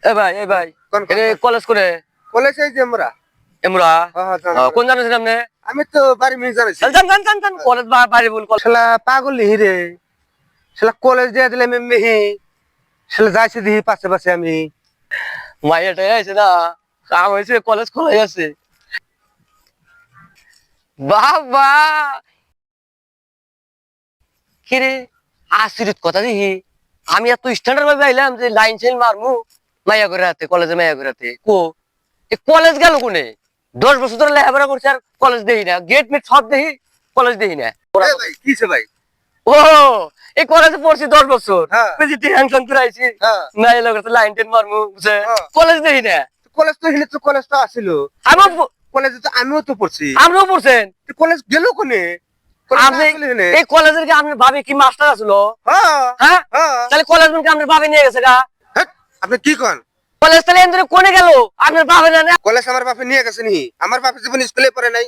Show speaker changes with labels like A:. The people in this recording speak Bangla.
A: এ ভাই এরে কলেজ করে
B: কলেজ এই যে আমরা
A: এমরা কোন জানেন আপনি
B: আমি তো বাড়ি মিস জানাইছি
A: জান কলেজ বাড়ি বল
B: শালা পাগল হিরে শালা কলেজ দিয়ে দিলে আমি মেহি শালা যাইছে দিহি পাশে পাশে আমি
A: মাইয়াটাই আছে না কাম হয়েছে কলেজ খোলাই আছে বাবা কিরে আশ্চর্য কথা দেখি আমি এত স্ট্যান্ডার্ড ভাবে আইলাম যে লাইন সাইন মারমু মাইয়া করে রাতে কলেজে মাইয়া করে রাতে কো এই কলেজ গেল কোনে 10 বছর ধরে লেখাপড়া করছে আর কলেজ দেখি না গেট মেট সব দেখি কলেজ দেখি না
B: ভাই কিছে ভাই
A: ও এই কলেজে পড়ছি 10 বছর
B: হ্যাঁ।
A: বেজিটি হ্যাংসন করে আইছি
B: হ্যাঁ।
A: মাইয়া লগতে লাইন টেন মারমু বুঝছে
B: হ্যাঁ।
A: কলেজ দেখি না
B: কলেজ তো হিলে তো কলেজ তো আসিল
A: আমার
B: কলেজে তো আমিও তো পড়ছি
A: আপনিও পড়ছেন
B: কলেজ গেল কোনে
A: আপনি এই কলেজের কি আপনার ভাবি কি মাস্টার আছিল
B: হ্যাঁ
A: হ্যাঁ
B: হ্যাঁ
A: তাহলে কলেজ কি আপনার ভাবি নিয়ে গেছে গা
B: আপনি কি কন
A: কলেজ তাহলে এন্দ্রে কোনে গেল আপনার ভাবি না
B: কলেজ আমার বাপে নিয়ে গেছে নি আমার বাপে জীবন স্কুলে পড়ে নাই